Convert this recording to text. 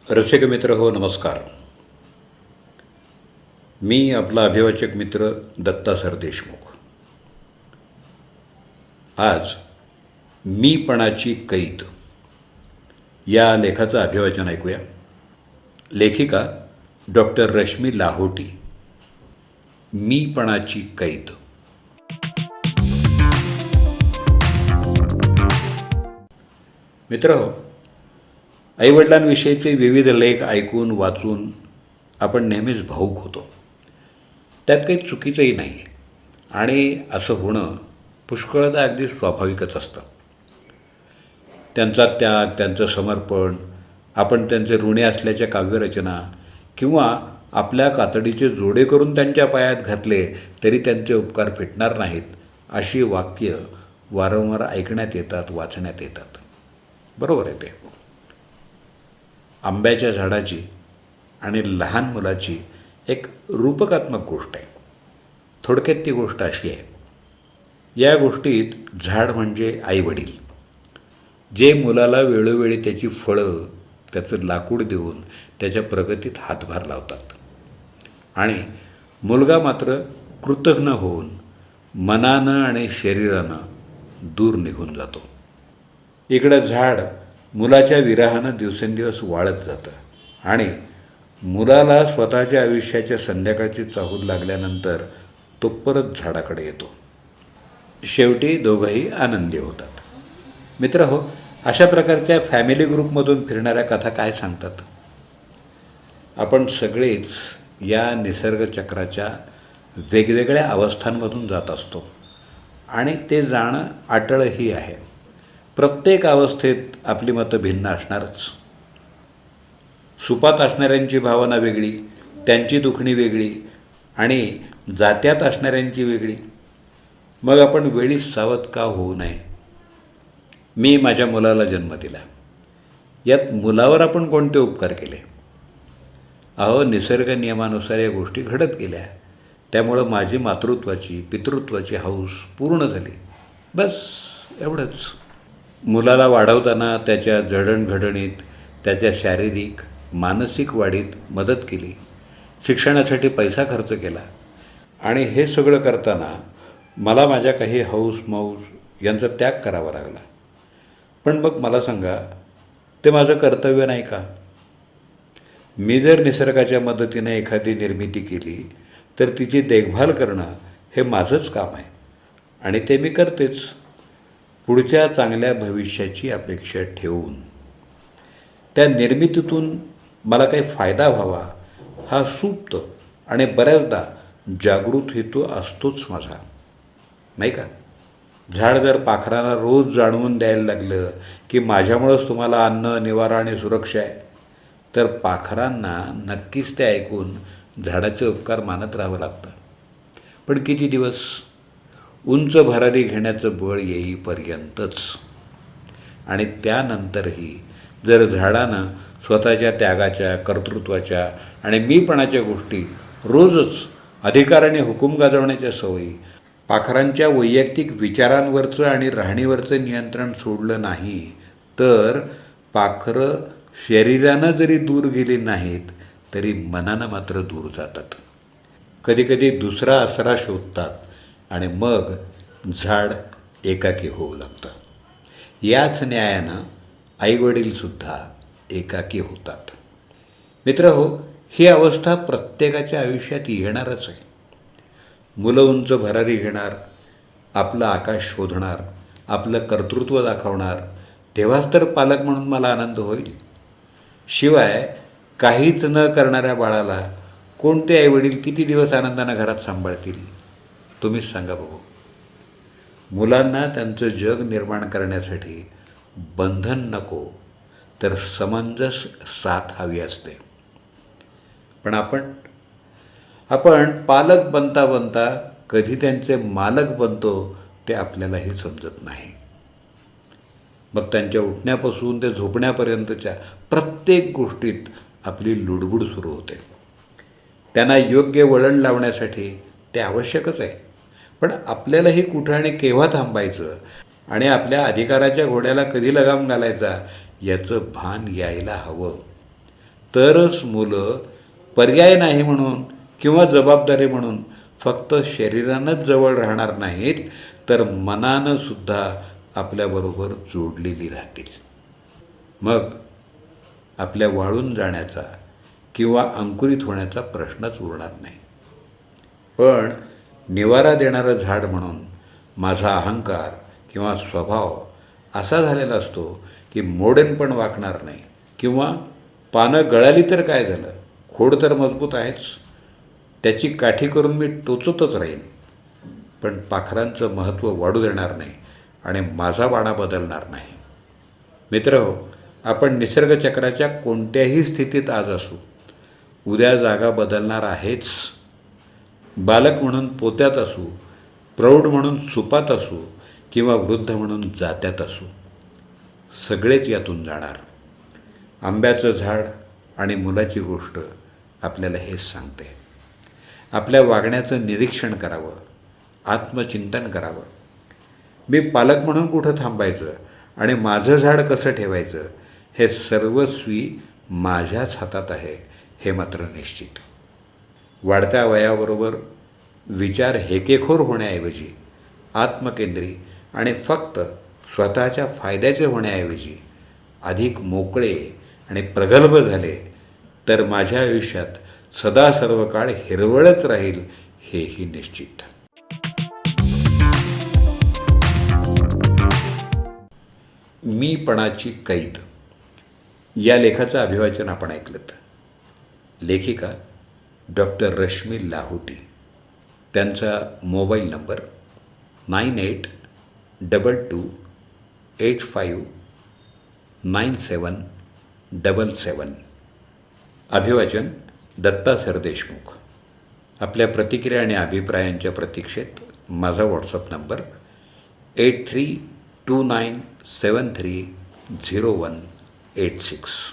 रसिक मित्र हो, नमस्कार. मी आपला अभिवाचक मित्र दत्ता सर देशमुख. आज मीपणाची कैद या लेखाचं अभिवाचन ऐकूया. लेखिका डॉक्टर रश्मी लाहोटी. मीपणाची कैद. मित्र हो, आईवडिलांविषयीचे विविध लेख ऐकून वाचून आपण नेहमीच भावूक होतो. त्यात काही चुकीचंही नाही आहे आणि असं होणं पुष्कळदा अगदी स्वाभाविकच असतं. त्यांचा त्याग, त्यांचं समर्पण, आपण त्यांचे ऋणी असल्याच्या काव्यरचना किंवा आपल्या कातडीचे जोडे करून त्यांच्या पायात घातले तरी त्यांचे उपकार फिटणार नाहीत, अशी वाक्य वारंवार ऐकण्यात येतात, वाचण्यात येतात. बरोबर आहे ते. आंब्याच्या झाडाची आणि लहान मुलाची एक रूपकात्मक गोष्ट आहे. थोडक्यात ती गोष्ट अशी आहे, या गोष्टीत झाड म्हणजे आईवडील, जे मुलाला वेळोवेळी त्याची फळं, त्याचं लाकूड देऊन त्याच्या प्रगतीत हातभार लावतात आणि मुलगा मात्र कृतघ्न होऊन मनानं आणि शरीरानं दूर निघून जातो. इकडं झाड मुलाच्या विरहानं दिवसेंदिवस वाळत जातं आणि मुलाला स्वतःच्या आयुष्याच्या संध्याकाळची चाहूल लागल्यानंतर तो परत झाडाकडे येतो. शेवटी दोघंही आनंदी होतात. मित्र हो, अशा प्रकारच्या फॅमिली ग्रुपमधून फिरणाऱ्या कथा काय सांगतात? आपण सगळेच या निसर्गचक्राच्या वेगवेगळ्या अवस्थांमधून जात असतो आणि ते जाणं अटळही आहे. प्रत्येक अवस्थेत आपली मतं भिन्न असणारच. सुपात असणाऱ्यांची भावना वेगळी, त्यांची दुखणी वेगळी आणि जात्यात असणाऱ्यांची वेगळी. मग आपण वेळी सावध का होऊ नये? मी माझ्या मुलाला जन्म दिला, यात मुलावर आपण कोणते उपकार केले? अहो, निसर्ग नियमानुसार या गोष्टी घडत गेल्या, त्यामुळं माझी मातृत्वाची पितृत्वाची हौस पूर्ण झाली. बस एवढंच. मुलाला वाढवताना त्याच्या जडणघडणीत, त्याच्या शारीरिक मानसिक वाढीत मदत केली, शिक्षणासाठी पैसा खर्च केला आणि हे सगळं करताना मला माझ्या काही हौस मौज यांचा त्याग करावा लागला. पण मग मला सांगा, ते माझं कर्तव्य नाही का? मी जर निसर्गाच्या मदतीने एखादी निर्मिती केली तर तिची देखभाल करणं हे माझंच काम आहे आणि ते मी करतेच, पुढच्या चांगल्या भविष्याची अपेक्षा ठेवून. त्या निर्मितीतून मला काही फायदा व्हावा हा सुप्त आणि बऱ्याचदा जागृत हेतू असतोच माझा, नाही का? झाड जर पाखरांना रोज जाणवून द्यायला लागलं की माझ्यामुळंच तुम्हाला अन्न, निवारा आणि सुरक्षा आहे, तर पाखरांना नक्कीच ते ऐकून झाडाचे उपकार मानत राहावं लागतं. पण किती दिवस? उंच भरारी घेण्याचं बळ येईपर्यंतच. आणि त्यानंतरही जर झाडानं स्वतःच्या त्यागाच्या, कर्तृत्वाच्या आणि मीपणाच्या गोष्टी रोजच अधिकाराने हुकूम गाजवण्याच्या सवयी, पाखरांच्या वैयक्तिक विचारांवरचं आणि राहणीवरचं नियंत्रण सोडलं नाही, तर पाखरं शरीरानं जरी दूर गेली नाहीत तरी मनानं मात्र दूर जातात. कधीकधी दुसरा आसरा शोधतात आणि मग झाड एकाकी होऊ लागतं. याच न्यायानं आईवडीलसुद्धा एकाकी होतात. मित्र हो, ही अवस्था प्रत्येकाच्या आयुष्यात येणारच आहे. मुलं उंच भरारी घेणार, आपलं आकाश शोधणार, आपलं कर्तृत्व दाखवणार, तेव्हाच तर पालक म्हणून मला आनंद होईल. शिवाय काहीच न करणाऱ्या बाळाला कोणते आईवडील किती दिवस आनंदानं घरात सांभाळतील? तुम्हीच सांगा बघू. मुलांना त्यांचं जग निर्माण करण्यासाठी बंधन नको, तर समंजस साथ हवी असते. पण आपण पालक बनता बनता कधी त्यांचे मालक बनतो ते आपल्यालाही समजत नाही. मग त्यांच्या उठण्यापासून ते झोपण्यापर्यंतच्या प्रत्येक गोष्टीत आपली लुडबुड सुरू होते. त्यांना योग्य वळण लावण्यासाठी ते आवश्यकच आहे. पण आपल्यालाही कुठं आणि केव्हा थांबायचं आणि आपल्या अधिकाराच्या घोड्याला कधी लगाम घालायचा याचं भान यायला हवं. तरच मुलं पर्याय नाही म्हणून किंवा जबाबदारी म्हणून फक्त शरीरानंच जवळ राहणार नाहीत, तर मनानं सुद्धा आपल्याबरोबर जोडलेली राहतील. मग आपल्या वाळून जाण्याचा किंवा अंकुरित होण्याचा प्रश्नच उरणार नाही. पण निवारा देणारं झाड म्हणून माझा अहंकार किंवा स्वभाव असा झालेला असतो की मोडेन पण वाकणार नाही, किंवा पानं गळाली तर काय झालं, खोड तर मजबूत आहेच, त्याची काठी करून मी टोचतच राहीन. पण पाखरांचं महत्त्व वाढू देणार नाही आणि माझा बाणा बदलणार नाही. मित्रहो, आपण निसर्गचक्राच्या कोणत्याही स्थितीत आज असू, उद्या जागा बदलणार आहेच. बालक म्हणून पोत्यात असू, प्रौढ म्हणून सुपात असू किंवा वृद्ध म्हणून जात्यात असू, सगळेच यातून जाणार. आंब्याचं झाड आणि मुलाची गोष्ट आपल्याला हेच सांगते. आपल्या वागण्याचं निरीक्षण करावं, आत्मचिंतन करावं. मी पालक म्हणून कुठं थांबायचं आणि माझं झाड कसं ठेवायचं हे सर्वस्वी माझ्याच हातात आहे, हे मात्र निश्चित. वाढत्या वयाबरोबर विचार हेकेखोर होण्याऐवजी, आत्मकेंद्री आणि फक्त स्वतःच्या फायद्याचे होण्याऐवजी अधिक मोकळे आणि प्रगल्भ झाले तर माझ्या आयुष्यात सदा सर्व काळ हिरवळच राहील, हेही निश्चित. मीपणाची कैद या लेखाचं अभिवाचन आपण ऐकलं. लेखिका डॉक्टर रश्मी लाहोटी. त्यांचा मोबाईल नंबर 9822859777. अभिवाचन दत्ता सरदेशमुख. आपल्या प्रतिक्रिया आणि अभिप्रायांच्या प्रतीक्षेत माझा व्हॉट्सअप नंबर 8329730186.